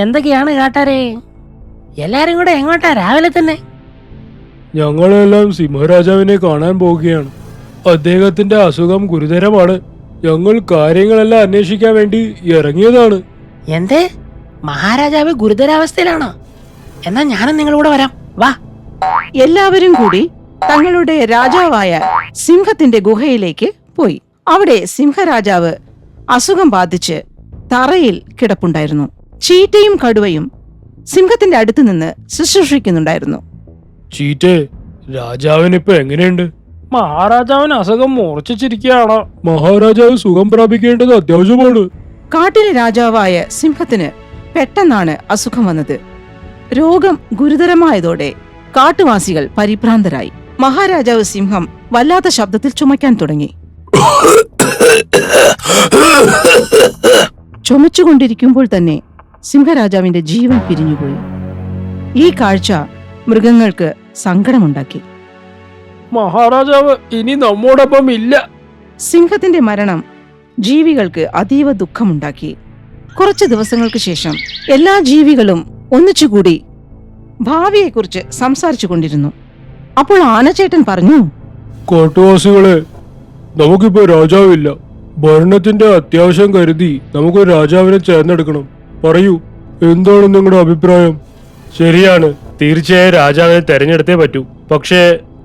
എന്തൊക്കെയാണ് കാട്ടാരെ? എല്ലാരും കൂടെ എങ്ങോട്ടാ രാവിലെ തന്നെ? ഞങ്ങളെല്ലാം സിംഹരാജാവിനെ കാണാൻ പോവുകയാണ്. അദ്ദേഹത്തിന്റെ അസുഖം ഗുരുതരമാണ്. ഞങ്ങൾ കാര്യങ്ങളെല്ലാം അന്വേഷിക്കാൻ വേണ്ടി ഇറങ്ങിയതാണ്. എന്തേ, മഹാരാജാവ് ഗുരുതരാവസ്ഥയിലാണോ? എന്നാ ഞാനും നിങ്ങളൂടെ വരാം, വാ. എല്ലാവരും കൂടി തങ്ങളുടെ രാജാവായ സിംഹത്തിന്റെ ഗുഹയിലേക്ക് പോയി. അവിടെ സിംഹരാജാവ് അസുഖം ബാധിച്ച് തറയിൽ കിടപ്പുണ്ടായിരുന്നു. ചീറ്റയും കടുവയും സിംഹത്തിന്റെ അടുത്ത് നിന്ന് ശുശ്രൂഷിക്കുന്നുണ്ടായിരുന്നു. ചീറ്റേ, രാജാവിനിപ്പോ എങ്ങനെയുണ്ട്? മഹാരാജാവിന് അസുഖം മൂർച്ഛിച്ചിരിക്കുകയാണോ? മഹാരാജാവ് സുഖം പ്രാപിക്കേണ്ടത് അത്യാവശ്യമാണ്. കാട്ടിലെ രാജാവായ സിംഹത്തിന് പെട്ടെന്നാണ് അസുഖം വന്നത്. രോഗം ഗുരുതരമായതോടെ കാട്ടുവാസികൾ പരിഭ്രാന്തരായി. മഹാരാജാവ് സിംഹം വല്ലാത്ത ശബ്ദത്തിൽ ചുമയ്ക്കാൻ തുടങ്ങി. ചുമച്ചുകൊണ്ടിരിക്കുമ്പോൾ തന്നെ സിംഹരാജാവിന്റെ ജീവൻ പിരിഞ്ഞുപോയി. ഈ കാഴ്ച മൃഗങ്ങൾക്ക് സങ്കടമുണ്ടാക്കി. മഹാരാജാവ് ഇനി നമ്മോടൊപ്പം ഇല്ല. സിംഹത്തിന്റെ മരണം ജീവികൾക്ക് അതീവ ദുഃഖമുണ്ടാക്കി. കുറച്ചു ദിവസങ്ങൾക്ക് ശേഷം എല്ലാ ജീവികളും ഒന്നിച്ചുകൂടി ഭാവിയെക്കുറിച്ച് സംസാരിച്ചു കൊണ്ടിരുന്നു. അപ്പോൾ ആനച്ചേട്ടൻ പറഞ്ഞു, കാട്ടുവാസികളെ, നമുക്കിപ്പോ രാജാവില്ല. ഭരണത്തിന്റെ അത്യാവശ്യം കരുതി നമുക്ക് രാജാവിനെ ചേർന്നെടുക്കണം. പറയൂ, എന്താണ് നിങ്ങളുടെ അഭിപ്രായം? ശരിയാണ്, തീർച്ചയായും രാജാവിനെ തെരഞ്ഞെടുത്തേ പറ്റൂ. പക്ഷേ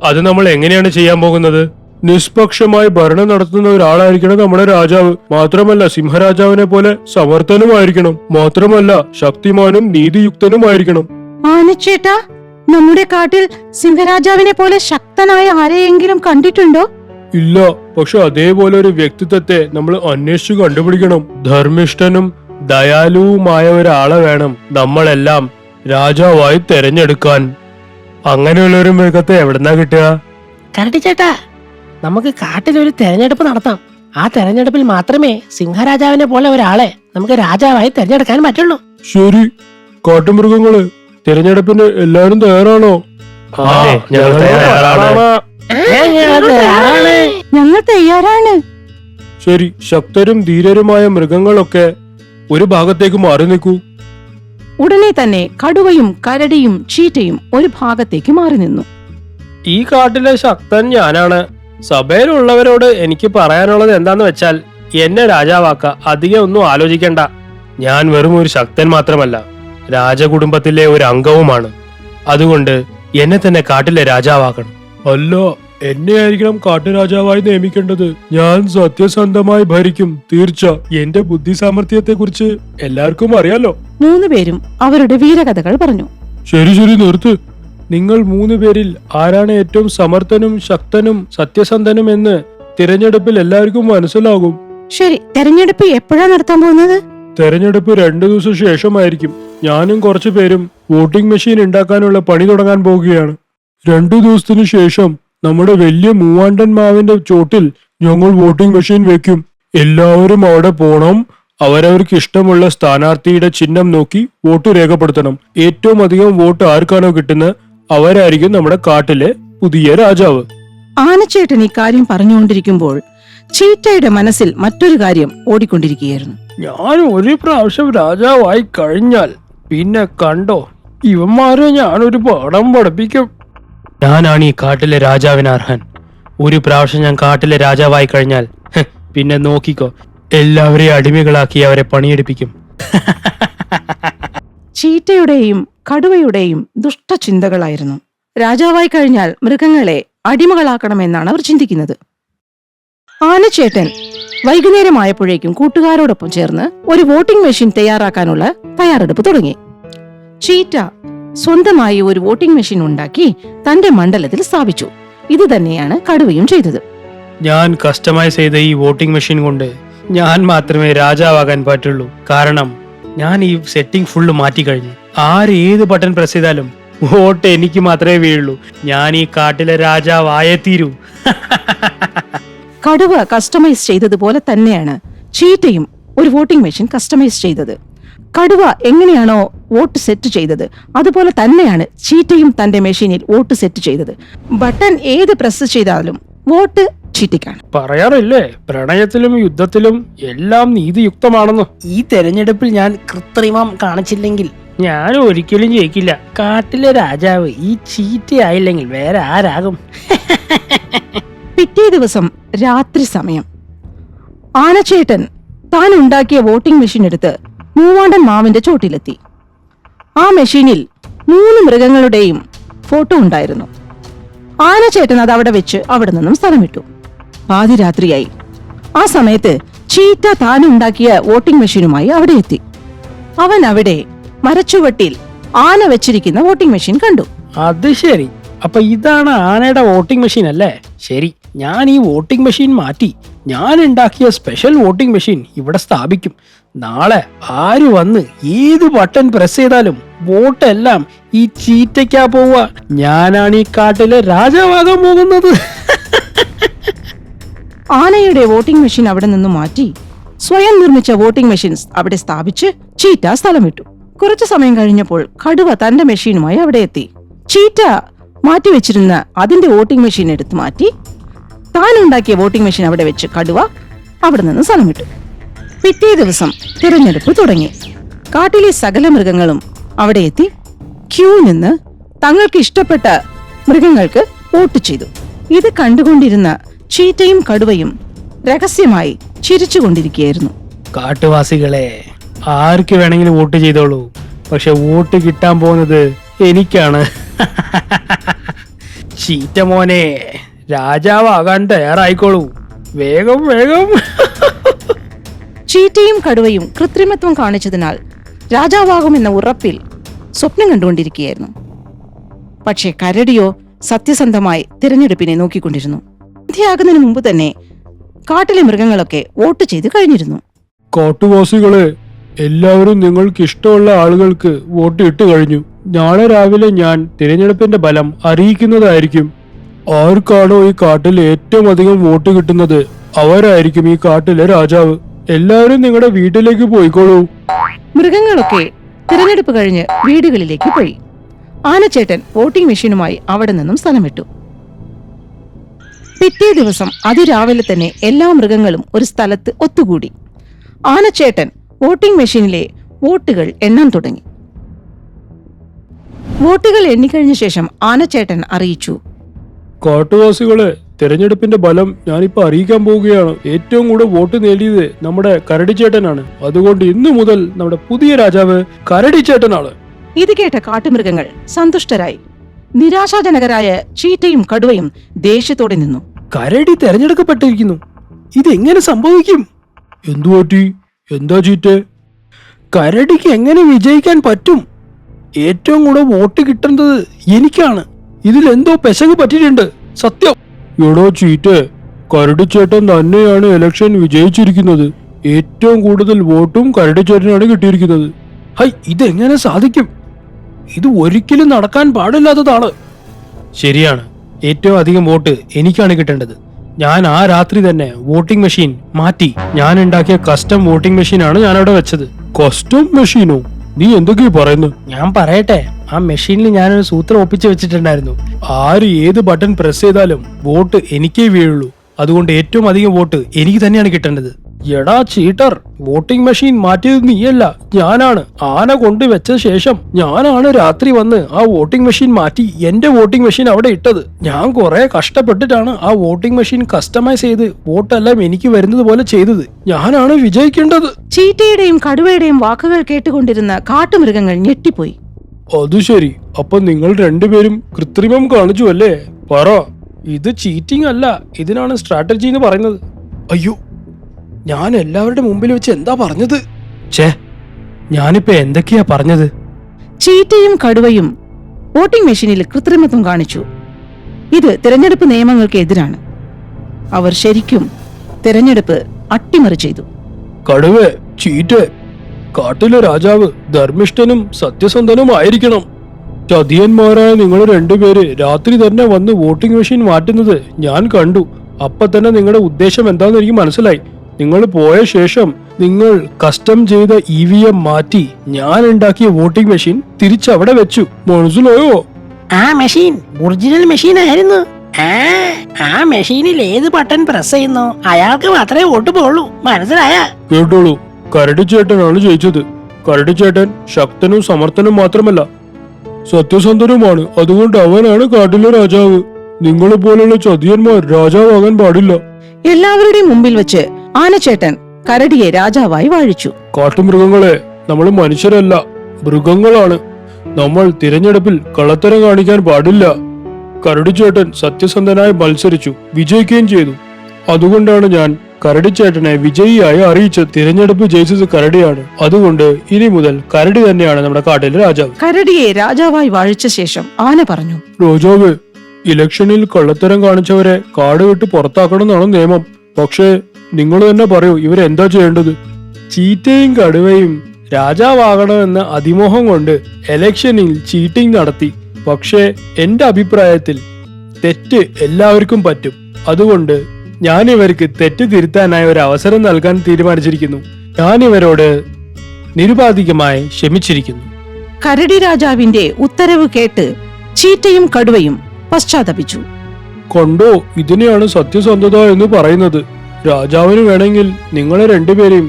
അത് നമ്മൾ എങ്ങനെയാണ് ചെയ്യാൻ പോകുന്നത്? നിഷ്പക്ഷമായി ഭരണം നടത്തുന്ന ഒരാളായിരിക്കണം നമ്മുടെ രാജാവ്. മാത്രമല്ല സിംഹരാജാവിനെ പോലെ സമർത്ഥനുമായിരിക്കണം. മാത്രമല്ല ശക്തിമാനും നീതിയുക്തനുമായിരിക്കണം. ആനച്ചേട്ടാ, നമ്മുടെ കാട്ടിൽ സിംഹരാജാവിനെ പോലെ ശക്തനായ ആരെയെങ്കിലും കണ്ടിട്ടുണ്ടോ? ഇല്ല, പക്ഷെ അതേപോലെ ഒരു വ്യക്തിത്വത്തെ നമ്മൾ അന്വേഷിച്ചു കണ്ടുപിടിക്കണം. ധർമ്മിഷ്ഠനും ദയാലുവുമായ ഒരാളെ വേണം നമ്മളെല്ലാം രാജാവായി തെരഞ്ഞെടുക്കാൻ. അങ്ങനെയുള്ള ഒരു മൃഗത്തെ എവിടെന്നാ കിട്ടുക? കരടിച്ചേട്ടാ, നമുക്ക് കാട്ടിലൊരു തെരഞ്ഞെടുപ്പ് നടത്താം. ആ തെരഞ്ഞെടുപ്പിൽ മാത്രമേ സിംഹരാജാവിനെ പോലെ ഒരാളെ നമുക്ക് രാജാവായി തെരഞ്ഞെടുക്കാൻ പറ്റുള്ളൂ. ശരി, കാട്ടുമൃഗങ്ങള്, തിരഞ്ഞെടുപ്പിന് എല്ലാരും തയ്യാറാണോ? അതെ, ഞങ്ങൾ തയ്യാറാണ്. ഞങ്ങൾ തയ്യാറാണ്. ശരി, ശക്തരും ധീരരുമായ മൃഗങ്ങളൊക്കെ ഒരു ഭാഗത്തേക്ക് മാറി നിൽക്കൂ. ഉടനെ തന്നെ കടുവയും കരടിയും ചീറ്റയും ഒരു ഭാഗത്തേക്ക് മാറി നിന്നു. ഈ കാട്ടിലെ ശക്തൻ ഞാനാണ്. സഭയിലുള്ളവരോട് എനിക്ക് പറയാനുള്ളത് എന്താന്ന് വെച്ചാൽ എന്നെ രാജാവാക്ക. അധികം ഒന്നും ആലോചിക്കണ്ട. ഞാൻ വെറും ഒരു ശക്തൻ മാത്രമല്ല, രാജകുടുംബത്തിലെ ഒരു അംഗവുമാണ്. അതുകൊണ്ട് എന്നെ തന്നെ കാട്ടിലെ രാജാവാക്കണം. അല്ല, എന്നെ ആയിരിക്കണം കാട്ടുരാജാവായി നിയമിക്കേണ്ടത്. ഞാൻ സത്യസന്ധമായി ഭരിക്കും, തീർച്ച. എന്റെ ബുദ്ധി സാമർഥ്യത്തെ കുറിച്ച് എല്ലാവർക്കും അറിയാലോ. 3 പേരും അവരുടെ വീരകഥകൾ പറഞ്ഞു. ശരി ശരി, നിർത്ത്. നിങ്ങൾ 3 പേരിൽ ആരാണ് ഏറ്റവും സമർത്ഥനും ശക്തനും സത്യസന്ധനും എന്ന് തിരഞ്ഞെടുപ്പിൽ എല്ലാവർക്കും മനസ്സിലാകും. ശരി, തെരഞ്ഞെടുപ്പ് എപ്പോഴാ നടത്താൻ പോകുന്നത്? തെരഞ്ഞെടുപ്പ് 2 ദിവസം ശേഷമായിരിക്കും. ഞാനും കുറച്ചു പേരും വോട്ടിംഗ് മെഷീൻ ഉണ്ടാക്കാനുള്ള പണി തുടങ്ങാൻ പോവുകയാണ്. 2 ദിവസത്തിനു ശേഷം നമ്മുടെ വലിയ മൂവാണ്ടൻ മാവിന്റെ ചോട്ടിൽ ഞങ്ങൾ വോട്ടിംഗ് മെഷീൻ വെക്കും. എല്ലാവരും അവിടെ പോണം. അവരവർക്ക് ഇഷ്ടമുള്ള സ്ഥാനാർത്ഥിയുടെ ചിഹ്നം നോക്കി വോട്ട് രേഖപ്പെടുത്തണം. ഏറ്റവും അധികം വോട്ട് ആർക്കാണോ കിട്ടുന്നത് അവരായിരിക്കും നമ്മുടെ കാട്ടിലെ പുതിയ രാജാവ്. ആനച്ചേട്ടൻ ഈ കാര്യം പറഞ്ഞുകൊണ്ടിരിക്കുമ്പോൾ ചീറ്റയുടെ മനസ്സിൽ മറ്റൊരു കാര്യം ഓടിക്കൊണ്ടിരിക്കുകയായിരുന്നു. ഞാൻ ഒരു പ്രാവശ്യം രാജാവായി കഴിഞ്ഞാൽ പിന്നെ കണ്ടോ, ഇവന്മാരെ ഞാനൊരു പാഠം പഠിപ്പിക്കും. ഞാനാണ് ഈ കാട്ടിലെ രാജാവിന് അർഹൻ. ഒരു പ്രാവശ്യം ഞാൻ കാട്ടിലെ രാജാവായി കഴിഞ്ഞാൽ പിന്നെ നോക്കിക്കോ, എല്ലാവരെയും അടിമകളാക്കി അവരെ പണിയെടുപ്പിക്കും. ചീറ്റയുടെയും കടുവയുടെയും ദുഷ്ടചിന്തകളായിരുന്നു. രാജാവായി കഴിഞ്ഞാൽ മൃഗങ്ങളെ അടിമകളാക്കണമെന്നാണ് അവർ ചിന്തിക്കുന്നത്. ആനച്ചേട്ടൻ വൈകുന്നേരമായപ്പോഴേക്കും കൂട്ടുകാരോടൊപ്പം ചേർന്ന് ഒരു വോട്ടിംഗ് മെഷീൻ തയ്യാറാക്കാനുള്ള തയ്യാറെടുപ്പ് തുടങ്ങി. ചീറ്റ സ്വന്തമായി ഒരു വോട്ടിംഗ് മെഷീൻ ഉണ്ടാക്കി തന്റെ മണ്ഡലത്തിൽ സ്ഥാപിച്ചു. ഇത് തന്നെയാണ് കടുവയും ചെയ്തത്. ഞാൻ കസ്റ്റമൈസ് ചെയ്ത ഈ വോട്ടിംഗ് മെഷീൻ കൊണ്ട് ഞാൻ മാത്രമേ രാജാവാകാൻ പറ്റുള്ളൂ. കാരണം ഞാൻ ഈ സെറ്റിംഗ് ഫുള്ള് മാറ്റിക്കഴിഞ്ഞു. ആര് ഏത് ബട്ടൺ പ്രസ് ചെയ്താലും വോട്ട് എനിക്ക് മാത്രമേ വീഴുള്ളൂ. ഞാൻ ഈ കാട്ടിലെ രാജാവായേ തീരൂ. കടുവ കസ്റ്റമൈസ് ചെയ്തതുപോലെ തന്നെയാണ് ചീറ്റയും ഒരു വോട്ടിംഗ് മെഷീൻ കസ്റ്റമൈസ് ചെയ്തത്. കടുവ എങ്ങനെയാണോ വോട്ട് സെറ്റ് ചെയ്തത് അതുപോലെ തന്നെയാണ് ചീറ്റയും തന്റെ മെഷീനിൽ വോട്ട് സെറ്റ് ചെയ്തത്. ബട്ടൺ ഏത് പ്രസ് ചെയ്താലും വോട്ട് ചീറ്റയ്ക്കാണ്. പറയാറില്ലേ, പ്രണയത്തിലും യുദ്ധത്തിലും എല്ലാം നീതിയുക്തമാണെന്ന്. ഈ തെരഞ്ഞെടുപ്പിൽ ഞാൻ കൃത്രിമം കാണിച്ചില്ലെങ്കിൽ ഞാൻ ഒരിക്കലും ജയിക്കില്ല. കാട്ടിലെ രാജാവ് ഈ ചീറ്റയായില്ലെങ്കിൽ വേറെ ആരാകും? പിറ്റേ ദിവസം രാത്രി സമയം ആനച്ചേട്ടൻ താൻ ഉണ്ടാക്കിയ വോട്ടിംഗ് മെഷീൻ എടുത്ത് മൂവാണ്ടൻ മാവിന്റെ ചോട്ടിലെത്തി. ആ മെഷീനിൽ 3 മൃഗങ്ങളുടെയും ഫോട്ടോ ഉണ്ടായിരുന്നു. ആനച്ചേട്ടൻ അത് അവിടെ വെച്ച് അവിടെ നിന്നും സ്ഥലം വിട്ടു. പാതിരാത്രിയായി. ആ സമയത്ത് ചീറ്റ താൻ ഉണ്ടാക്കിയ വോട്ടിംഗ് മെഷീനുമായി അവിടെ എത്തി. അവൻ അവിടെ മരച്ചുവട്ടിൽ ആന വെച്ചിരിക്കുന്ന വോട്ടിംഗ് മെഷീൻ കണ്ടു. അത് ശരി, അപ്പൊ ഇതാണ് ആനയുടെ വോട്ടിംഗ് മെഷീൻ അല്ലേ? ശരി, ഞാൻ ഈ വോട്ടിംഗ് മെഷീൻ മാറ്റി ഞാൻ ഉണ്ടാക്കിയ സ്പെഷ്യൽ വോട്ടിംഗ് മെഷീൻ ഇവിടെ സ്ഥാപിക്കും. നാളെ ആര് വന്ന് ഏത് ബട്ടൺ പ്രസ് ചെയ്താലും വോട്ടെല്ലാം ഈ ചീറ്റയ്ക്കാ പോവുക. ഞാനാണ് ഈ കാട്ടിലെ രാജാവാകാൻ പോകുന്നത്. ആനയുടെ വോട്ടിംഗ് മെഷീൻ അവിടെ നിന്നും മാറ്റി സ്വയം നിർമ്മിച്ച വോട്ടിംഗ് മെഷീൻ അവിടെ സ്ഥാപിച്ച് ചീറ്റ സ്ഥലം വിട്ടു. കുറച്ചു സമയം കഴിഞ്ഞപ്പോൾ കടുവ തന്റെ മെഷീനുമായി അവിടെ എത്തി. ചീറ്റ മാറ്റിവെച്ചിരുന്ന അതിന്റെ വോട്ടിംഗ് മെഷീൻ എടുത്തു മാറ്റി താൻ ഉണ്ടാക്കിയ വോട്ടിംഗ് മെഷീൻ അവിടെ വെച്ച് കടുവ അവിടെ നിന്ന് സ്ഥലം വിട്ടു. പിറ്റേ ദിവസം തിരഞ്ഞെടുപ്പ് തുടങ്ങി. കാട്ടിലെ സകല മൃഗങ്ങളും അവിടെ എത്തി ക്യൂ നിന്ന് തങ്ങൾക്ക് ഇഷ്ടപ്പെട്ട മൃഗങ്ങൾക്ക് വോട്ട് ചെയ്തു. ഇത് കണ്ടുകൊണ്ടിരുന്ന ചീറ്റയും കടുവയും രഹസ്യമായി ചിരിച്ചുകൊണ്ടിരിക്കുകയായിരുന്നു. കാട്ടുവാസികളെ, ആർക്ക് വേണമെങ്കിലും വോട്ട് ചെയ്തോളൂ, പക്ഷെ വോട്ട് കിട്ടാൻ പോകുന്നത് എനിക്കാണ്. ചീറ്റ മോനെ, രാജാവാകാൻ തയ്യാറായിക്കോളൂ, വേഗം വേഗം. ചീറ്റയും കടുവയും കൃത്രിമത്വം കാണിച്ചതിനാൽ രാജാവാകുമെന്ന ഉറപ്പിൽ സ്വപ്നം കണ്ടുകൊണ്ടിരിക്കുകയായിരുന്നു. പക്ഷേ കരടിയോ സത്യസന്ധമായി തിരഞ്ഞെടുപ്പിനെ നോക്കിക്കൊണ്ടിരുന്നു. സന്ധ്യയാകുന്നതിന് മുമ്പ് തന്നെ കാട്ടിലെ മൃഗങ്ങളൊക്കെ വോട്ട് ചെയ്ത് കഴിഞ്ഞിരുന്നു. കാട്ടുവാസികളെ, എല്ലാവരും നിങ്ങൾക്ക് ഇഷ്ടമുള്ള ആളുകൾക്ക് വോട്ട് ഇട്ട് കഴിഞ്ഞു. നാളെ രാവിലെ ഞാൻ തിരഞ്ഞെടുപ്പിന്റെ ഫലം അറിയിക്കുന്നതായിരിക്കും. ആർക്കാണോ ഈ കാട്ടിൽ ഏറ്റവും അധികം വോട്ട് കിട്ടുന്നത് അവരായിരിക്കും ഈ കാട്ടിലെ രാജാവ്. എല്ലാവരും നിങ്ങളുടെ വീട്ടിലേക്ക് പോയിക്കോളൂ. മൃഗങ്ങളൊക്കെ തിരഞ്ഞെടുപ്പ് കഴിഞ്ഞ് വീടുകളിലേക്ക് പോയി. ആനച്ചേട്ടൻ വോട്ടിംഗ് മെഷീനുമായി അവിടെ നിന്നും സ്ഥലം വിട്ടു. പിറ്റേ ദിവസം അതിരാവിലെ തന്നെ എല്ലാ മൃഗങ്ങളും ഒരു സ്ഥലത്ത് ഒത്തുകൂടി. ആനച്ചേട്ടൻ വോട്ടിംഗ് മെഷീനിലെ വോട്ടുകൾ എണ്ണാൻ തുടങ്ങി. വോട്ടുകൾ എണ്ണിക്കഴിഞ്ഞ ശേഷം ആനച്ചേട്ടൻ അറിയിച്ചു, കാട്ടുവാസികളെ, തിരഞ്ഞെടുപ്പിന്റെ ഫലം ഞാനിപ്പോ അറിയിക്കാൻ പോവുകയാണ്. ഏറ്റവും കൂടുതൽ വോട്ട് നേടിയത് നമ്മുടെ കരടിച്ചേട്ടനാണ്. അതുകൊണ്ട് ഇന്നു മുതൽ നമ്മുടെ പുതിയ രാജാവ് കരടിച്ചേട്ടനാണ്. ഇത് കേട്ട കാട്ടുമൃഗങ്ങൾ സന്തുഷ്ടരായി. നിരാശാജനകരായ ചീറ്റയും കടുവയും ദേഷ്യത്തോടെ നിന്നു. കരടി തെരഞ്ഞെടുക്കപ്പെട്ടിരിക്കുന്നു, ഇതെങ്ങനെ സംഭവിക്കും? എന്തുപറ്റി? എന്താ ചീറ്റേ? കരടിക്ക് എങ്ങനെ വിജയിക്കാൻ പറ്റും? ഏറ്റവും കൂടുതൽ വോട്ട് കിട്ടുന്നത് എനിക്കാണ്. ഇതിലെന്തോ പെശക് പറ്റിയിട്ടുണ്ട്, സത്യം. എടോ ചീറ്റേ, കരടിച്ചേട്ടൻ തന്നെയാണ് ഇലക്ഷൻ വിജയിച്ചിരിക്കുന്നത്. ഏറ്റവും കൂടുതൽ വോട്ടും കരടിച്ചേട്ടനാണ് കിട്ടിയിരിക്കുന്നത്. ഹൈ, ഇതെങ്ങനെ സാധിക്കും? ഇത് ഒരിക്കലും നടക്കാൻ പാടില്ലാത്തതാണ്. ശരിയാണ്, ഏറ്റവും അധികം വോട്ട് എനിക്കാണ് കിട്ടേണ്ടത്. ഞാൻ ആ രാത്രി തന്നെ വോട്ടിംഗ് മെഷീൻ മാറ്റി ഞാൻ ഉണ്ടാക്കിയ കസ്റ്റം വോട്ടിംഗ് മെഷീനാണ് ഞാൻ അവിടെ വെച്ചത്. കസ്റ്റം മെഷീനോ? നീ എന്തൊക്കെയാ പറയുന്നു? ഞാൻ പറയട്ടെ, ആ മെഷീനിൽ ഞാനൊരു സൂത്രം ഒപ്പിച്ച് വെച്ചിട്ടുണ്ടായിരുന്നു. ആര് ഏത് ബട്ടൺ പ്രസ് ചെയ്താലും വോട്ട് എനിക്കേ വീഴുള്ളൂ. അതുകൊണ്ട് ഏറ്റവും അധികം വോട്ട് എനിക്ക് തന്നെയാണ് കിട്ടേണ്ടത്. എടാ ചീട്ടർ, വോട്ടിംഗ് മെഷീൻ മാറ്റിയത് നീയല്ല, ഞാനാണ്. ആന കൊണ്ടുവച്ച ശേഷം ഞാനാണ് രാത്രി വന്ന് ആ വോട്ടിംഗ് മെഷീൻ മാറ്റി എന്റെ വോട്ടിംഗ് മെഷീൻ അവിടെ ഇട്ടത്. ഞാൻ കുറെ കഷ്ടപ്പെട്ടിട്ടാണ് ആ വോട്ടിംഗ് മെഷീൻ കസ്റ്റമൈസ് ചെയ്ത് വോട്ടെല്ലാം എനിക്ക് വരുന്നത് പോലെ ചെയ്തത്. ഞാനാണ് വിജയിക്കേണ്ടത്. ചീറ്റയുടെയും കടുവയുടെയും വാക്കുകൾ കേട്ടുകൊണ്ടിരുന്ന കാട്ടുമൃഗങ്ങൾ ഞെട്ടിപ്പോയി. അത് ശരി, അപ്പൊ നിങ്ങൾ രണ്ടുപേരും കൃത്രിമം കാണിച്ചു അല്ലേ? പറ. ഇത് ചീറ്റിംഗ് അല്ല, ഇതിനാണ് സ്ട്രാറ്റജി എന്ന് പറയുന്നത്. അയ്യോ, ഞാൻ എല്ലാവരുടെ മുമ്പിൽ വെച്ച് എന്താ പറഞ്ഞത്? ഞാനിപ്പോ എന്തൊക്കെയാ പറഞ്ഞത്? ചീറ്റയും കടുവയും വോട്ടിംഗ് മെഷീനിൽ കൃത്രിമത്വം കാണിച്ചു. ഇത് തിരഞ്ഞെടുപ്പ് നിയമങ്ങൾക്ക് എതിരാണ്. അവർ ശരിക്കും തിരഞ്ഞെടുപ്പ് അട്ടിമറി ചെയ്തു. കടുവേ, ചീറ്റേ, കാട്ടിലെ രാജാവ് ധർമ്മിഷ്ഠനും സത്യസന്ധനും ആയിരിക്കണം. ചതിയന്മാരായ നിങ്ങൾ രണ്ടുപേര് രാത്രി തന്നെ വന്ന് വോട്ടിംഗ് മെഷീൻ മാറ്റുന്നത് ഞാൻ കണ്ടു. അപ്പൊ തന്നെ നിങ്ങളുടെ ഉദ്ദേശം എന്താണെന്ന് എനിക്ക് മനസ്സിലായി. നിങ്ങൾ പോയ ശേഷം നിങ്ങൾ കസ്റ്റം ചെയ്ത EVM മാറ്റി ഞാൻ ഉണ്ടാക്കിയ വോട്ടിംഗ് മെഷീൻ തിരിച്ചവിടെ വെച്ചു. മനസ്സിലായോ? ആ മെഷീൻ ഒറിജിനൽ മെഷീൻ ആയിരുന്നു. ആ മെഷീനിൽ ഏത് ബട്ടൺ പ്രസ് ചെയ്യുന്നോ അയാൾക്ക് മാത്രമേ വോട്ട് പോളൂ, മനസ്സിലായ? കേട്ടോളൂ, കരടിച്ചേട്ടനാണ് ജയിച്ചത്. കരടിച്ചേട്ടൻ ശക്തനും സമർത്ഥനും മാത്രമല്ല, സത്യസന്ധനുമാണ്. അതുകൊണ്ട് അവനാണ് കാട്ടിലെ രാജാവ്. നിങ്ങളെ പോലുള്ള ചതിയന്മാർ രാജാവാകാൻ പാടില്ല. എല്ലാവരുടെയും മുമ്പിൽ വെച്ച് ആനച്ചേട്ടൻ കരടിയെ രാജാവായി വാഴിച്ചു. കാട്ടുമൃഗങ്ങളെ, നമ്മൾ മനുഷ്യരല്ല, മൃഗങ്ങളാണ്. നമ്മൾ തിരഞ്ഞെടുപ്പിൽ കള്ളത്തരം കാണിക്കാൻ പാടില്ല. കരടിച്ചേട്ടൻ സത്യസന്ധനായി മത്സരിച്ചു, വിജയിക്കുകയും ചെയ്തു. അതുകൊണ്ടാണ് ഞാൻ കരടിച്ചേട്ടനെ വിജയിയായി അറിയിച്ചത്. തിരഞ്ഞെടുപ്പ് ജയിച്ചത് കരടിയാണ്. അതുകൊണ്ട് ഇനി മുതൽ കരടി തന്നെയാണ് നമ്മുടെ കാട്ടിലെ രാജാവ്. കരടിയെ രാജാവായി വാഴിച്ച ശേഷം ആന പറഞ്ഞു, രാജാവ്, ഇലക്ഷനിൽ കള്ളത്തരം കാണിച്ചവരെ കാട് വിട്ട് പുറത്താക്കണമെന്നാണ് നിയമം. പക്ഷേ നിങ്ങൾ തന്നെ പറയൂ, ഇവരെന്താ ചെയ്യേണ്ടത്? ചീറ്റയും കടുവയും രാജാവാകണമെന്ന അതിമോഹം കൊണ്ട് ഇലക്ഷനിൽ ചീറ്റിംഗ് നടത്തി. പക്ഷേ എന്റെ അഭിപ്രായത്തിൽ തെറ്റ് എല്ലാവർക്കും പറ്റും. അതുകൊണ്ട് ഞാൻ ഇവർക്ക് തെറ്റ് തിരുത്താനായി ഒരു അവസരം നൽകാൻ തീരുമാനിച്ചിരിക്കുന്നു. ഞാൻ ഇവരോട് നിരുപാധികമായി ക്ഷമിച്ചിരിക്കുന്നു. കരടി രാജാവിന്റെ ഉത്തരവ് കേട്ട് ചീറ്റയും കടുവയും പശ്ചാത്തപിച്ചു. കണ്ടോ, ഇതിനെയാണ് സത്യസന്ധത എന്ന് പറയുന്നത്. രാജാവിന് വേണമെങ്കിൽ നിങ്ങളെ രണ്ടുപേരെയും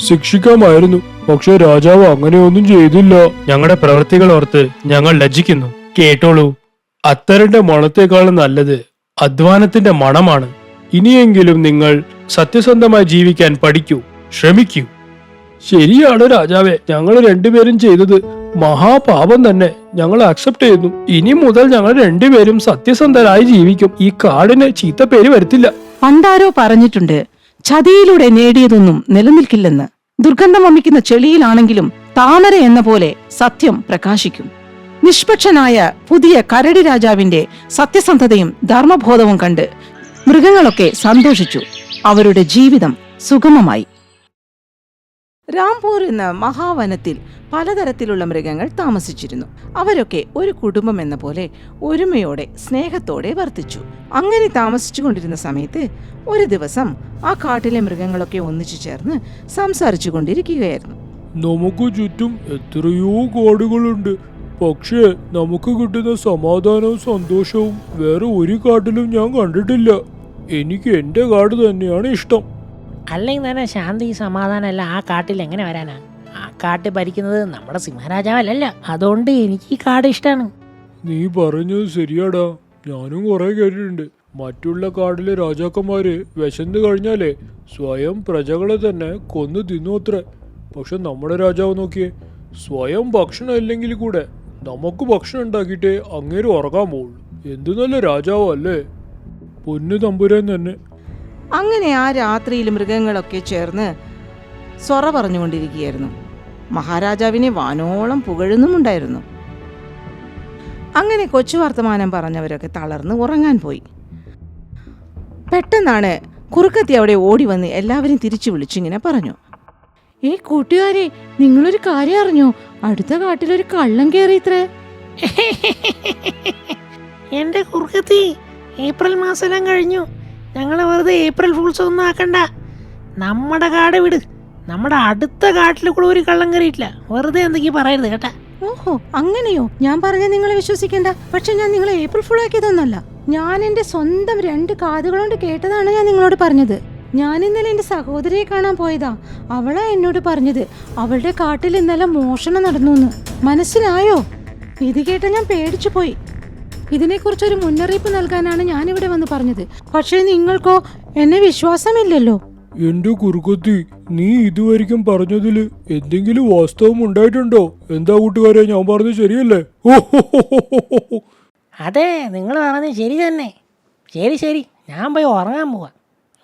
ശിക്ഷിക്കാമായിരുന്നു. പക്ഷെ രാജാവ് അങ്ങനെയൊന്നും ചെയ്തില്ല. ഞങ്ങളുടെ പ്രവൃത്തികൾ ഓർത്ത് ഞങ്ങൾ ലജ്ജിക്കുന്നു. കേട്ടോളൂ, അത്തറിന്റെ മണത്തെക്കാളും നല്ലത് അധ്വാനത്തിന്റെ മണമാണ്. ഇനിയെങ്കിലും നിങ്ങൾ സത്യസന്ധമായി ജീവിക്കാൻ പഠിക്കൂ, ശ്രമിക്കൂ. ശരിയാണ് രാജാവേ, ഞങ്ങൾ രണ്ടുപേരും ചെയ്തത് മഹാപാപം തന്നെ. ഞങ്ങൾ അക്സെപ്റ്റ് ചെയ്യുന്നു. ഇനി മുതൽ ഞങ്ങൾ രണ്ടുപേരും സത്യസന്ധരായി ജീവിക്കും. ഈ കാടിന് ചീത്ത പേര് വരുത്തില്ല. പണ്ടാരോ പറഞ്ഞിട്ടുണ്ട്, ചതിയിലൂടെ നേടിയതൊന്നും നിലനിൽക്കില്ലെന്ന്. ദുർഗന്ധം വമിക്കുന്ന ചെളിയിലാണെങ്കിലും താമര എന്ന പോലെ സത്യം പ്രകാശിക്കും. നിഷ്പക്ഷനായ പുതിയ കരടി രാജാവിന്റെ സത്യസന്ധതയും ധർമ്മബോധവും കണ്ട് മൃഗങ്ങളൊക്കെ സന്തോഷിച്ചു. അവരുടെ ജീവിതം സുഗമമായി. രാംപൂർ എന്ന മഹാവനത്തിൽ പലതരത്തിലുള്ള മൃഗങ്ങൾ താമസിച്ചിരുന്നു. അവരൊക്കെ ഒരു കുടുംബം എന്ന പോലെ ഒരുമയോടെ സ്നേഹത്തോടെ വർത്തിച്ചു. അങ്ങനെ താമസിച്ചു കൊണ്ടിരുന്ന സമയത്ത് ഒരു ദിവസം ആ കാട്ടിലെ മൃഗങ്ങളൊക്കെ ഒന്നിച്ചു ചേർന്ന് സംസാരിച്ചു കൊണ്ടിരിക്കുകയായിരുന്നു. നമുക്ക് ചുറ്റും എത്രയോ കാടുകളുണ്ട്. പക്ഷേ നമുക്ക് കിട്ടുന്ന സമാധാനവും സന്തോഷവും വേറെ ഒരു കാട്ടിലും ഞാൻ കണ്ടിട്ടില്ല. എനിക്ക് എന്റെ കാട് തന്നെയാണ് ഇഷ്ടം. അല്ലെങ്കിൽ തന്നെ ശാന്തി സമാധാനം അല്ല ആ കാട്ടിൽ എങ്ങനെ വരാനാ? ആ കാട്ട് ഭരിക്കുന്നത് നമ്മുടെ സിംഹരാജാവല്ലല്ലോ. അതുകൊണ്ട് എനിക്ക് ഈ കാട് ഇഷ്ടമാണ്. നീ പറഞ്ഞത് ശരിയാടാ. ഞാനും കുറെ കേട്ടിട്ടുണ്ട്. മറ്റുള്ള കാടിലെ രാജാക്കന്മാര് വിശന്നു കഴിഞ്ഞാലേ സ്വയം പ്രജകളെ തന്നെ കൊന്നു തിന്നോത്രേ. പക്ഷെ നമ്മുടെ രാജാവ് നോക്കിയേ, സ്വയം ഭക്ഷണം ഇല്ലെങ്കിൽ കൂടെ നമുക്ക് ഭക്ഷണം ഉണ്ടാക്കിയിട്ടേ അങ്ങേര് ഉറങ്ങാൻ പോകുള്ളൂ. എന്തു നല്ല രാജാവോ അല്ലേ? പൊന്നു തമ്പുരാൻ തന്നെ. അങ്ങനെ ആ രാത്രിയിൽ മൃഗങ്ങളൊക്കെ ചേർന്ന് സൊറ പറഞ്ഞുകൊണ്ടിരിക്കുകയായിരുന്നു. മഹാരാജാവിനെ വാനോളം പുകഴുന്നുമുണ്ടായിരുന്നു. അങ്ങനെ കൊച്ചു വർത്തമാനം പറഞ്ഞവരൊക്കെ തളർന്ന് ഉറങ്ങാൻ പോയി. പെട്ടെന്നാണ് കുറുക്കത്തി അവിടെ ഓടി വന്ന് എല്ലാവരും തിരിച്ചു വിളിച്ചിങ്ങനെ പറഞ്ഞു, കൂട്ടുകാരെ, നിങ്ങളൊരു കാര്യം അറിഞ്ഞോ? അടുത്ത കാട്ടിലൊരു കള്ളം കയറിയിത്രേ. എന്റെ കുറുക്കത്തി, ഏപ്രിൽ മാസം കഴിഞ്ഞു. ഞങ്ങളെ വെറുതെ ഏപ്രിൽ ഫൂൾസ് ഒന്നും ആക്കണ്ട. നമ്മുടെ കാട് വിട്. നമ്മുടെ അടുത്ത കാട്ടിൽ കൂടെ ഒരു കള്ളം കയറിയിട്ടില്ല. വെറുതെ എന്തൊക്കെയാ പറയരുത് കേട്ടാ. ഓഹോ, അങ്ങനെയോ? ഞാൻ പറഞ്ഞ നിങ്ങളെ വിശ്വസിക്കണ്ട. പക്ഷെ ഞാൻ നിങ്ങളെ ഏപ്രിൽ ഫുൾ ആക്കിയതൊന്നല്ല. ഞാൻ എന്റെ സ്വന്തം 2 കാതുകളോണ്ട് കേട്ടതാണ് ഞാൻ നിങ്ങളോട് പറഞ്ഞത്. ഞാൻ ഇന്നലെ എന്റെ സഹോദരിയെ കാണാൻ പോയതാ. അവളാ എന്നോട് പറഞ്ഞത് അവളുടെ കാട്ടിൽ ഇന്നലെ മോഷണം നടന്നു എന്ന്. മനസ്സിലായോ? ഇത് കേട്ട ഞാൻ പേടിച്ചു പോയി. ഇതിനെക്കുറിച്ചൊരു മുന്നറിയിപ്പ് നൽകാനാണ് ഞാനിവിടെ വന്ന് പറഞ്ഞത്. പക്ഷേ നിങ്ങൾക്കോ എന്നെ വിശ്വാസമില്ലല്ലോ. എന്റെ കുറുക്കത്തി, നീ ഇതുവരെയ്ക്കും പറഞ്ഞതില് എന്തെങ്കിലും വാസ്തവം ഉണ്ടായിട്ടുണ്ടോ? എന്താ കൂട്ടുകാരെ, ഞാൻ പറഞ്ഞത് ശരിയല്ലേ? അതെ, നിങ്ങൾ പറഞ്ഞത് ശരി തന്നെ. ശരി, ഞാൻ പോയി ഉറങ്ങാൻ പോവാ.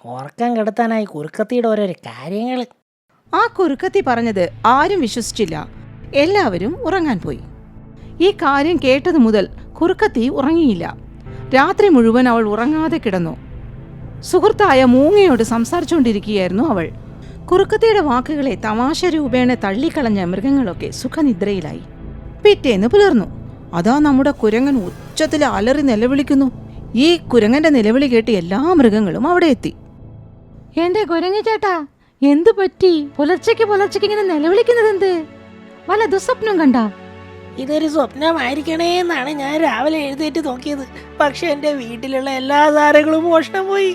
ഉറക്കം കെടുത്താനായി കുറുക്കത്തിയുടെ ഓരോരോ കാര്യങ്ങൾ. ആ കുറുക്കത്തി പറഞ്ഞത് ആരും വിശ്വസിച്ചില്ല. എല്ലാവരും ഉറങ്ങാൻ പോയി. ഈ കാര്യം കേട്ടതു മുതൽ കുറുക്കത്തി ഉറങ്ങിയില്ല. രാത്രി മുഴുവൻ അവൾ ഉറങ്ങാതെ കിടന്നു. സുഹൃത്തായ മൂങ്ങയോട് സംസാരിച്ചുകൊണ്ടിരിക്കുകയായിരുന്നു അവൾ. കുറുക്കത്തിയുടെ വാക്കുകളെ തമാശ രൂപേണ തള്ളിക്കളഞ്ഞ മൃഗങ്ങളൊക്കെ സുഖനിദ്രയിലായി. പിറ്റേന്ന് പുലർന്നു. അതാ നമ്മുടെ കുരങ്ങൻ ഉച്ചത്തിൽ അലറി നിലവിളിക്കുന്നു. ഈ കുരങ്ങന്റെ നിലവിളി കേട്ട് എല്ലാ മൃഗങ്ങളും അവിടെ എത്തി. എന്റെ കുരങ്ങ ചേട്ടാ, എന്തു പറ്റി? പുലർച്ചയ്ക്ക് ഇങ്ങനെ നിലവിളിക്കുന്നത് എന്ത്? വല്ല ദുസ്വപ്നം കണ്ട? ഇതൊരു സ്വപ്നമായിരിക്കണേ എന്നാണ് ഞാൻ രാവിലെ എഴുന്നേറ്റ് നോക്കിയത്. പക്ഷെ എൻ്റെ വീട്ടിലുള്ള എല്ലാ സാധനങ്ങളും മോഷണം പോയി.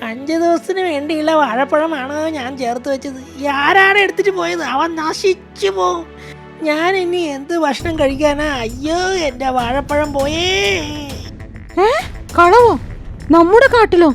5 ദിവസത്തിന് വേണ്ടിയുള്ള വാഴപ്പഴമാണ് ഞാൻ ചേർത്ത് വെച്ചത്. ആരാണ് എടുത്തിട്ട് പോയത്? അവൻ നശിച്ചു പോകും. ഞാൻ ഇനി എന്ത് ഭക്ഷണം കഴിക്കാനാ? അയ്യോ, എൻ്റെ വാഴപ്പഴം പോയേ. കളവോ? നമ്മുടെ കാട്ടിലോ?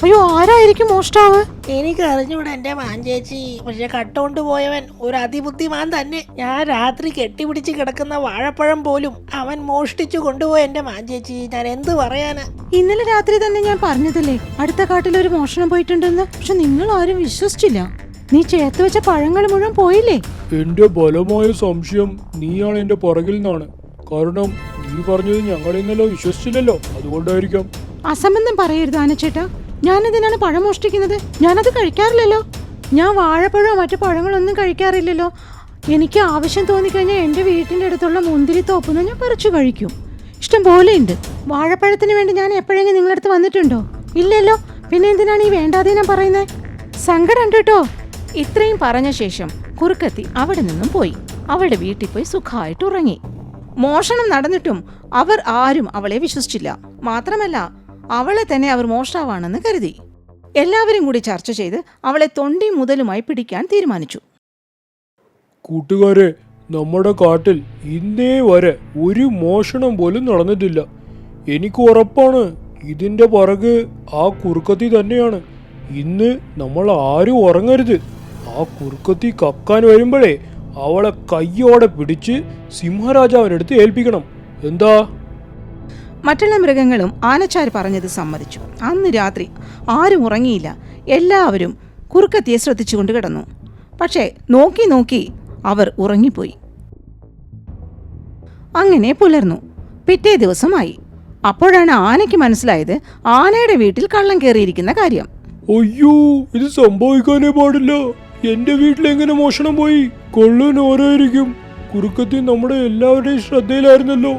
അയ്യോ, ആരായിരിക്കും മോഷ്ടാവ്? എനിക്ക് അറിഞ്ഞൂടെ എൻ്റെ മാഞ്ചേച്ചി. പക്ഷെ കട്ടുകൊണ്ട് പോയവൻ ഒരു അതിബുദ്ധിമാൻ തന്നെ. ഞാൻ രാത്രി കെട്ടിപ്പിടിച്ച് കിടക്കുന്ന വാഴപ്പഴം പോലും അവൻ മോഷ്ടിച്ചു കൊണ്ടുപോയി എൻ്റെ മാഞ്ചേച്ചി. ഞാൻ എന്ത് പറയാനാ? ഇന്നലെ രാത്രി തന്നെ ഞാൻ പറഞ്ഞതല്ലേ അടുത്ത കാട്ടിലൊരു മോഷണം പോയിട്ടുണ്ടെന്ന്. പക്ഷെ നിങ്ങൾ ആരും വിശ്വസിച്ചില്ല. നീ ചേർത്ത് വെച്ച പഴങ്ങൾ മുഴുവൻ പോയില്ലേ? എന്റെ ബലമായ സംശയം നീയാണ് എന്റെ പുറകിൽ നിന്നാണ്. കാരണം നീ പറഞ്ഞത് ഞങ്ങൾ ഇന്നലെ വിശ്വസിച്ചില്ലല്ലോ, അതുകൊണ്ടായിരിക്കാം. അസംബന്ധം പറയരുത് ആനച്ചേട്ടാ. ഞാനെന്തിനാണ് പഴം മോഷ്ടിക്കുന്നത്? ഞാനത് കഴിക്കാറില്ലല്ലോ. ഞാൻ വാഴപ്പഴമോ മറ്റു പഴങ്ങളൊന്നും കഴിക്കാറില്ലല്ലോ. എനിക്ക് ആവശ്യം തോന്നിക്കഴിഞ്ഞാൽ എൻ്റെ വീട്ടിൻ്റെ അടുത്തുള്ള മുന്തിരിത്തോപ്പുന്ന ഞാൻ പറിച്ചു കഴിക്കും. ഇഷ്ടം പോലെ ഉണ്ട്. വാഴപ്പഴത്തിന് വേണ്ടി ഞാൻ എപ്പോഴെങ്കിലും നിങ്ങളുടെ അടുത്ത് വന്നിട്ടുണ്ടോ? ഇല്ലല്ലോ. പിന്നെ എന്തിനാണ് ഈ വേണ്ടാതെ ഞാൻ പറയുന്നത്? സങ്കടം ഉണ്ട് കേട്ടോ. ഇത്രയും പറഞ്ഞ ശേഷം കുറുക്കത്തി അവിടെ നിന്നും പോയി. അവളുടെ വീട്ടിൽ പോയി സുഖമായിട്ട് ഉറങ്ങി. മോഷണം നടന്നിട്ടും അവർ ആരും അവളെ വിശ്വസിച്ചില്ല. മാത്രമല്ല, അവളെ തന്നെ അവർ മോഷ്ടാവാണെന്ന് കരുതി. എല്ലാവരും കൂടി ചർച്ച ചെയ്ത് അവളെ തൊണ്ടി മുതലുമായി പിടിക്കാൻ തീരുമാനിച്ചു. കൂട്ടുകാരെ, നമ്മുടെ കാട്ടിൽ ഇന്നേ വരെ ഒരു മോഷണം പോലും നടന്നിട്ടില്ല. എനിക്ക് ഉറപ്പാണ് ഇതിന്റെ പുറകെ ആ കുറുക്കത്തി തന്നെയാണ്. ഇന്ന് നമ്മൾ ആരും ഉറങ്ങരുത്. ആ കുറുക്കത്തി കക്കാൻ വരുമ്പോഴേ അവളെ കയ്യോടെ പിടിച്ച് സിംഹരാജാവിനടുത്ത് ഏൽപ്പിക്കണം. എന്താ? മറ്റുള്ള മൃഗങ്ങളും ആനച്ചാർ പറഞ്ഞത് സമ്മതിച്ചു. അന്ന് രാത്രി ആരും ഉറങ്ങിയില്ല. എല്ലാവരും കുറുക്കത്തിയെ ശ്രദ്ധിച്ചുകൊണ്ട് കിടന്നു. പക്ഷേ നോക്കി നോക്കി അവർ ഉറങ്ങിപ്പോയി. അങ്ങനെ പുലർന്നു. പിറ്റേ ദിവസമായി. അപ്പോഴാണ് ആനയ്ക്ക് മനസ്സിലായത് ആനയുടെ വീട്ടിൽ കള്ളൻ കയറിയിരിക്കുന്ന കാര്യം. അയ്യോ, ഇത് സംഭവിക്കാനേ പാടില്ല. എന്റെ വീട്ടിലെങ്ങനെ മോഷണം പോയി? കൊള്ളൻ ഓരായിരിക്കും. കുറുക്കത്തി നമ്മുടെ എല്ലാവരുടെയും ശ്രദ്ധയിലായിരുന്നല്ലോ.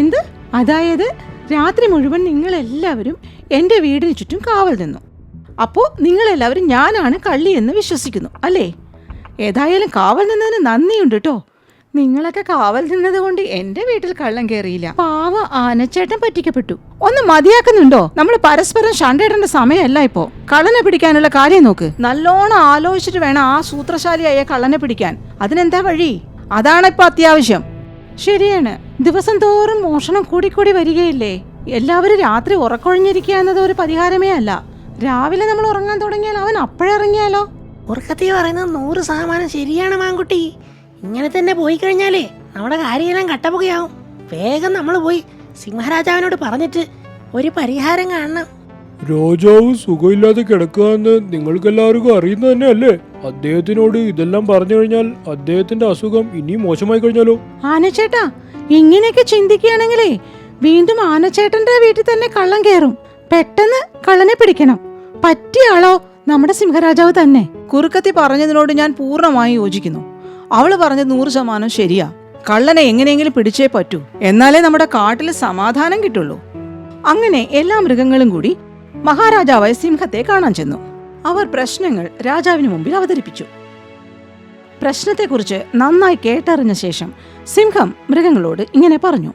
എന്ത്? അതായത് രാത്രി മുഴുവൻ നിങ്ങളെല്ലാവരും എൻ്റെ വീടിന് ചുറ്റും കാവൽ നിന്നു. അപ്പോൾ നിങ്ങളെല്ലാവരും ഞാനാണ് കള്ളി എന്ന് വിശ്വസിക്കുന്നു അല്ലേ? ഏതായാലും കാവൽ നിന്നതിന് നന്ദിയുണ്ട് കേട്ടോ. നിങ്ങളൊക്കെ കാവൽ നിന്നത് കൊണ്ട് എൻ്റെ വീട്ടിൽ കള്ളം കയറിയില്ല. പാവ ആനച്ചേട്ടൻ പറ്റിക്കപ്പെട്ടു. ഒന്ന് മതിയാക്കുന്നുണ്ടോ? നമ്മൾ പരസ്പരം ഷണ്ടിടേണ്ട സമയമല്ല ഇപ്പോ. കള്ളനെ പിടിക്കാനുള്ള കാര്യം നോക്ക്. നല്ലോണം ആലോചിച്ചിട്ട് വേണം ആ സൂത്രശാലിയായ കള്ളനെ പിടിക്കാൻ. അതിനെന്താ വഴി? അതാണ് ഇപ്പൊ അത്യാവശ്യം. ശരിയാണ്. ദിവസം തോറും മോഷണം കൂടിക്കൂടി വരികയില്ലേ? എല്ലാവരും രാത്രി ഉറക്കൊഴിഞ്ഞിരിക്കുക എന്നത് ഒരു പരിഹാരമേ അല്ല. രാവിലെ നമ്മൾ ഉറങ്ങാൻ തുടങ്ങിയാൽ അവൻ അപ്പോഴിറങ്ങിയാലോ? കുറുക്കത്തി പറയുന്നത് 100% ശരിയാണ് മാൻകുട്ടി. ഇങ്ങനെ തന്നെ പോയി കഴിഞ്ഞാലേ നമ്മുടെ കാര്യമെല്ലാം കട്ടപ്പുകയാവും. വേഗം നമ്മൾ പോയി സിംഹരാജാവിനോട് പറഞ്ഞിട്ട് ഒരു പരിഹാരം കാണണം. രാജാവ് സുഖമില്ലാതെ കിടക്കുക എന്ന് നിങ്ങൾക്കെല്ലാവർക്കും അറിയുന്ന തന്നെ അല്ലേ? അദ്ദേഹത്തിനോട് ഇതെല്ലാം പറഞ്ഞു കഴിഞ്ഞാൽ അദ്ദേഹത്തിന്റെ അസുഖം ഇനിയും മോശമായി കഴിഞ്ഞാലോ? ആനച്ചേട്ടാ, ഇങ്ങനെയൊക്കെ ചിന്തിക്കുകയാണെങ്കിലേ വീണ്ടും ആനച്ചേട്ടന്റെ വീട്ടിൽ തന്നെ കള്ളം കയറും. പെട്ടെന്ന് കള്ളനെ പിടിക്കണം. പറ്റിയ ആളോ നമ്മുടെ സിംഹരാജാവ് തന്നെ. കുറുക്കത്തി പറഞ്ഞതിനോട് ഞാൻ പൂർണ്ണമായി യോജിക്കുന്നു. അവള് പറഞ്ഞത് 100% ശരിയാ. കള്ളനെ എങ്ങനെയെങ്കിലും പിടിച്ചേ പറ്റൂ. എന്നാലേ നമ്മുടെ കാട്ടിൽ സമാധാനം കിട്ടുള്ളൂ. അങ്ങനെ എല്ലാ മൃഗങ്ങളും കൂടി മഹാരാജാവായ സിംഹത്തെ കാണാൻ ചെന്നു. അവർ പ്രശ്നങ്ങൾ രാജാവിന് മുമ്പിൽ അവതരിപ്പിച്ചു. പ്രശ്നത്തെക്കുറിച്ച് നന്നായി കേട്ടറിഞ്ഞ ശേഷം സിംഹം മൃഗങ്ങളോട് ഇങ്ങനെ പറഞ്ഞു.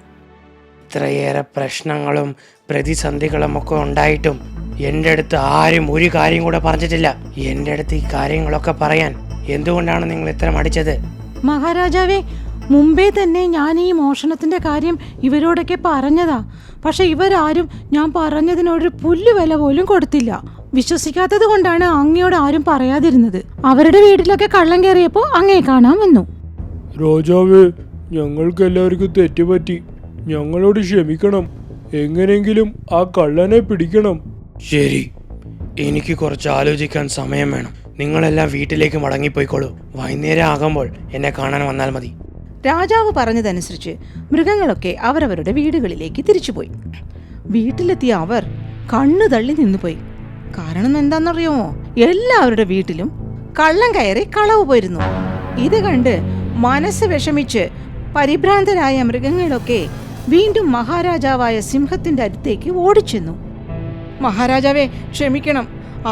ഇത്രയേറെ പ്രശ്നങ്ങളും പ്രതിസന്ധികളും ഒക്കെ ഉണ്ടായിട്ടും എൻ്റെ അടുത്ത് ആരും ഒരു കാര്യം കൂടെ പറഞ്ഞിട്ടില്ല. എൻ്റെ അടുത്ത് ഈ കാര്യങ്ങളൊക്കെ പറയാൻ എന്തുകൊണ്ടാണ് നിങ്ങൾ ഇത്ര മടിച്ചത്? മഹാരാജാവേ, മുമ്പേ തന്നെ ഞാൻ ഈ മോഷണത്തിന്റെ കാര്യം ഇവരോടൊക്കെ പറഞ്ഞതാ. പക്ഷെ ഇവരാരും ഞാൻ പറഞ്ഞതിനോടൊരു പുല്ല് വില പോലും കൊടുത്തില്ല. വിശ്വസിക്കാത്തത് കൊണ്ടാണ് അങ്ങയോട് ആരും പറയാതിരുന്നത്. അവരുടെ വീട്ടിലൊക്കെ കള്ളം കയറിയപ്പോ അങ്ങയെ കാണാൻ വന്നു. രാജാവേ, ഞങ്ങൾക്ക് എല്ലാവർക്കും തെറ്റുപറ്റി. ഞങ്ങളോട് ക്ഷമിക്കണം. എങ്ങനെയെങ്കിലും ആ കള്ളനെ പിടിക്കണം. ശരി, എനിക്ക് കുറച്ച് ആലോചിക്കാൻ സമയം വേണം. നിങ്ങളെല്ലാം വീട്ടിലേക്ക് മടങ്ങിപ്പോയിക്കോളൂ. വൈകുന്നേരം ആകുമ്പോൾ എന്നെ കാണാൻ വന്നാൽ മതി. രാജാവ് പറഞ്ഞതനുസരിച്ച് മൃഗങ്ങളൊക്കെ അവരവരുടെ വീടുകളിലേക്ക് തിരിച്ചുപോയി. വീട്ടിലെത്തിയ അവർ കണ്ണു തള്ളി നിന്നുപോയി. കാരണം എന്താണെന്നറിയുമോ? എല്ലാവരുടെ വീട്ടിലും കള്ളം കയറി കളവ് പോയിരുന്നു. ഇത് കണ്ട് മനസ്സ് വിഷമിച്ച് പരിഭ്രാന്തരായ മൃഗങ്ങളൊക്കെ വീണ്ടും മഹാരാജാവായ സിംഹത്തിന്റെ അടുത്തേക്ക് ഓടിച്ചെന്നു. മഹാരാജാവേ, ക്ഷമിക്കണം.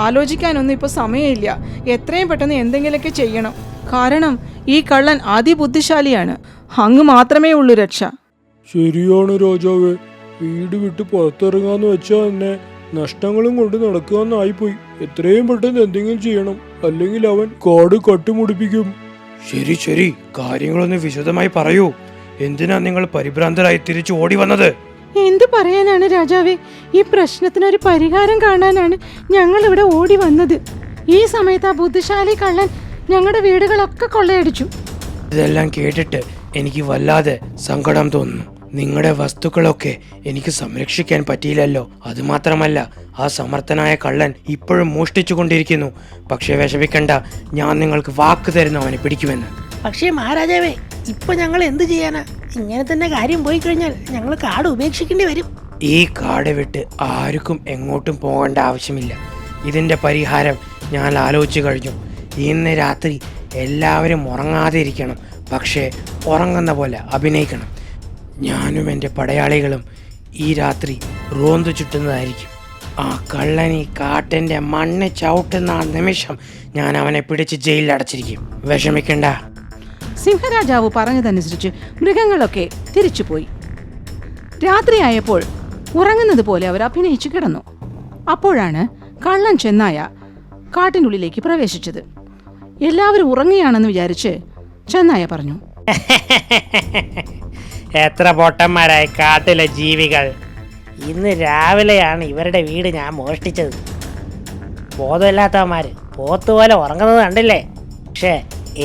ആലോചിക്കാനൊന്നും ഇപ്പോൾ സമയമില്ല. എത്രയും പെട്ടെന്ന് എന്തെങ്കിലുമൊക്കെ ചെയ്യണം. കാരണം ഈ കള്ളൻ അതിബുദ്ധിശാലിയാണ്. അങ്ങ് മാത്രമേ ഉള്ളൂ രക്ഷ. ശരിയാണ് രാജാവേ, വീട് വിട്ട് പുറത്തിറങ്ങാന്ന് വെച്ചാൽ തന്നെ നഷ്ടങ്ങളും കൊണ്ട് നടക്കാന്നായിപ്പോയി. എത്രയും പെട്ടെന്ന് എന്തെങ്കിലും ചെയ്യണം, അല്ലെങ്കിൽ അവൻ കാട് കട്ടുമുടിപ്പിക്കും. ശരി ശരി, കാര്യങ്ങളൊന്ന് വിശദമായി പറയൂ. എന്തിനാ നിങ്ങൾ പരിഭ്രാന്തരായി തിരിച്ചു ഓടി വന്നത്? എന്തു പറയാനാണ് രാജാവേ, ഈ പ്രശ്നത്തിനൊരു പരിഹാരം കാണാനാണ് ഞങ്ങൾ ഇവിടെ ഓടി വന്നത്. ഈ സമയത്ത് ആ ബുദ്ധിശാലി കള്ളൻ ഞങ്ങളുടെ വീടുകളൊക്കെ കൊള്ളയടിച്ചു. ഇതെല്ലാം കേട്ടിട്ട് എനിക്ക് വല്ലാതെ സങ്കടം തോന്നുന്നു. നിങ്ങളുടെ വസ്തുക്കളൊക്കെ എനിക്ക് സംരക്ഷിക്കാൻ പറ്റിയില്ലല്ലോ. അതുമാത്രമല്ല, ആ സമർത്ഥനായ കള്ളൻ ഇപ്പോഴും മോഷ്ടിച്ചു കൊണ്ടിരിക്കുന്നു. പക്ഷേ വിഷമിക്കണ്ട, ഞാൻ നിങ്ങൾക്ക് വാക്ക് തരുന്നു അവനെ പിടിക്കുമെന്ന്. പക്ഷേ മഹാരാജാവേ, ഇപ്പൊ ഞങ്ങൾ എന്ത് ചെയ്യാനാ? ഇങ്ങനെ തന്നെ കാര്യം പോയി കഴിഞ്ഞാൽ ഞങ്ങൾ കാട് ഉപേക്ഷിക്കേണ്ടി വരും. ഈ കാട് വിട്ട് ആർക്കും എങ്ങോട്ടും പോകേണ്ട ആവശ്യമില്ല. ഇതിന്റെ പരിഹാരം ഞാൻ ആലോചിച്ചു കഴിഞ്ഞു. ഇന്ന് രാത്രി എല്ലാവരും ഉറങ്ങാതെ ഇരിക്കണം, പക്ഷേ ഉറങ്ങുന്ന പോലെ അഭിനയിക്കണം. ഞാനും എൻ്റെ പടയാളികളും ഈ രാത്രി റോന്തു ചുറ്റുന്നതായിരിക്കും. ആ കള്ളൻ ഈ കാട്ടിൻ്റെ മണ്ണ് ചവിട്ടുന്ന ആ നിമിഷം ഞാൻ അവനെ പിടിച്ച് ജയിലിൽ അടച്ചിരിക്കും. വിഷമിക്കണ്ട. സിംഹരാജാവ് പറഞ്ഞതനുസരിച്ച് മൃഗങ്ങളൊക്കെ തിരിച്ചുപോയി. രാത്രിയായപ്പോൾ ഉറങ്ങുന്നത് പോലെ അവർ അഭിനയിച്ചു കിടന്നു. അപ്പോഴാണ് കള്ളൻ ചെന്നായ കാട്ടിനുള്ളിലേക്ക് പ്രവേശിച്ചത്. എല്ലാവരും ഉറങ്ങിയാണെന്ന് വിചാരിച്ച് ചെന്നായ പറഞ്ഞു, എത്ര പൊട്ടന്മാരായ കാട്ടിലെ ജീവികൾ! ഇന്ന് രാവിലെയാണ് ഇവരുടെ വീട് ഞാൻ മോഷ്ടിച്ചത്. ബോധമില്ലാത്തവന്മാര് പോത്തുപോലെ ഉറങ്ങുന്നത് കണ്ടില്ലേ? പക്ഷേ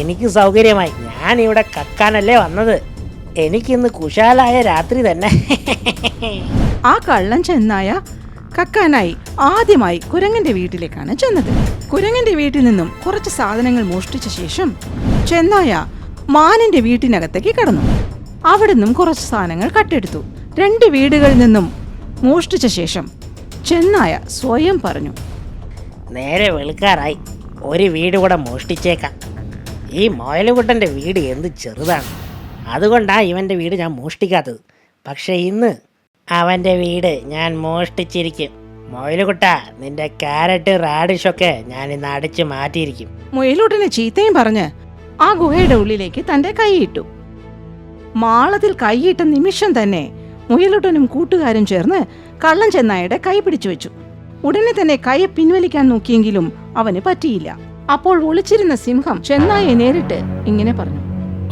എനിക്ക് സൗകര്യമായി, ഞാൻ ഇവിടെ കക്കാനല്ലേ വന്നത്. എനിക്കിന്ന് കുശാലായ രാത്രി തന്നെ. ആ കള്ളൻ ചെന്നായ കക്കാനായി ആദ്യമായി കുരങ്ങന്റെ വീട്ടിലേക്കാണ് ചെന്നത്. കുരങ്ങന്റെ വീട്ടിൽ നിന്നും കുറച്ച് സാധനങ്ങൾ മോഷ്ടിച്ച ശേഷം ചെന്നായ മാനിന്റെ വീട്ടിനകത്തേക്ക് കടന്നു. അവിടെ നിന്നും കുറച്ച് സാധനങ്ങൾ കട്ടെടുത്തു. 2 വീടുകളിൽ നിന്നും മോഷ്ടിച്ച ശേഷം ചെന്നായ സ്വയം പറഞ്ഞു, നേരെ വെളുക്കാറായി, ഒരു വീട് കൂടെ മോഷ്ടിച്ചേക്കാം. ഈ മോയലുകുട്ടൻ്റെ വീട് എന്ത് ചെറുതാണ്, അതുകൊണ്ടാണ് ഇവൻ്റെ വീട് ഞാൻ മോഷ്ടിക്കാത്തത്. പക്ഷേ ഇന്ന് അവൻ്റെ വീട് ഞാൻ മോഷ്ടിച്ചിരിക്കും. മോയലുകുട്ട, നിന്റെ ക്യാരറ്റ് റാഡിഷൊക്കെ ഞാൻ ഇന്ന് അടിച്ച് മാറ്റിയിരിക്കും. മുയലൂട്ടനെ ചീത്തയും പറഞ്ഞ് ആ ഗുഹയുടെ ഉള്ളിലേക്ക് തന്റെ കൈയിട്ടു. മാളത്തിൽ കൈയിട്ട നിമിഷം തന്നെ മുയലൂട്ടനും കൂട്ടുകാരും ചേർന്ന് കള്ളൻ ചെന്നായുടെ കൈ പിടിച്ചു വെച്ചു. ഉടനെ തന്നെ കൈ പിൻവലിക്കാൻ നോക്കിയെങ്കിലും അവന് പറ്റിയില്ല. അപ്പോൾ ഒളിച്ചിരുന്ന സിംഹം ചെന്നായെ നേരിട്ട് ഇങ്ങനെ പറഞ്ഞു,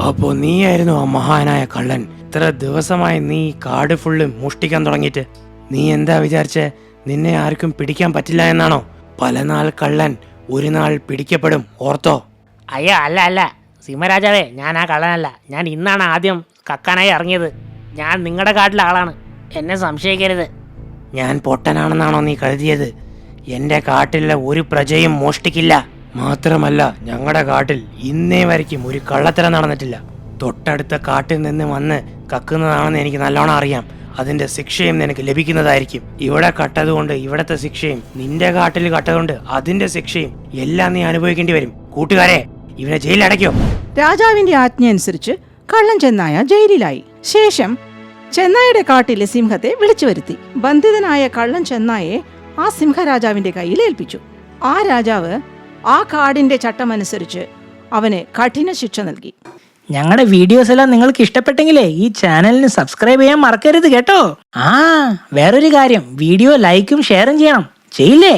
അപ്പോ നീയായിരുന്നു ആ മഹാനായ കള്ളൻ. ഇത്ര ദിവസമായി നീ കാട് ഫുള്ള് മോഷ്ടിക്കാൻ തുടങ്ങിയിട്ട്. നീ എന്താ വിചാരിച്ചേ, നിന്നെ ആർക്കും പിടിക്കാൻ പറ്റില്ല എന്നാണോ? പല നാൾ കള്ളൻ ഒരു നാൾ പിടിക്കപ്പെടും, ഓർത്തോ? അയ്യോ, അല്ല അല്ല സിംഹരാജാവേ, ഞാൻ ആ കള്ളനല്ല. ഞാൻ ഇന്നാണ് ആദ്യം കക്കാനായി ഇറങ്ങിയത്. ഞാൻ നിങ്ങളുടെ കാട്ടിലെ ആളാണ്, എന്നെ സംശയിക്കരുത്. ഞാൻ പൊട്ടനാണെന്നാണോ നീ കരുതിയത്? എൻ്റെ കാട്ടിലെ ഒരു പ്രജയും മോഷ്ടിക്കില്ല. മാത്രമല്ല, ഞങ്ങളുടെ കാട്ടിൽ ഇന്നേ വരയ്ക്കും ഒരു കള്ളത്തരം നടന്നിട്ടില്ല. തൊട്ടടുത്ത കാട്ടിൽ നിന്ന് വന്ന് കക്കുന്നതാണെന്ന് എനിക്ക് നല്ലോണം അറിയാം. അതിന്റെ ശിക്ഷയും നിനക്ക് ലഭിക്കുന്നതായിരിക്കും. ഇവിടെ കട്ടതുകൊണ്ട് ഇവിടത്തെ ശിക്ഷയും, നിന്റെ കാട്ടിൽ കട്ടതുകൊണ്ട് അതിന്റെ ശിക്ഷയും എല്ലാം നീ അനുഭവിക്കേണ്ടി വരും. കൂട്ടുകാരെ, ഇവനെ ജയിലിലടയ്ക്കോ? രാജാവിന്റെ ആജ്ഞ അനുസരിച്ച് കള്ളൻ ചെന്നായ ജയിലിലായി. ശേഷം ചെന്നായുടെ കാട്ടിലെ സിംഹത്തെ വിളിച്ചു വരുത്തി. ബന്ധിതനായ കള്ളൻ ചെന്നായെ ആ സിംഹരാജാവിന്റെ കയ്യിൽ ഏൽപ്പിച്ചു. ആ രാജാവ് ആ കാടിന്റെ ചട്ടമനുസരിച്ച് അവന് കഠിന ശിക്ഷ നൽകി. ഞങ്ങളുടെ വീഡിയോസ് എല്ലാം നിങ്ങൾക്ക് ഇഷ്ടപ്പെട്ടെങ്കിലേ ഈ ചാനലിന് സബ്സ്ക്രൈബ് ചെയ്യാൻ മറക്കരുത് കേട്ടോ. വേറൊരു കാര്യം, വീഡിയോ ലൈക്കും ഷെയറും ചെയ്യണം. ചെയ്യില്ലേ?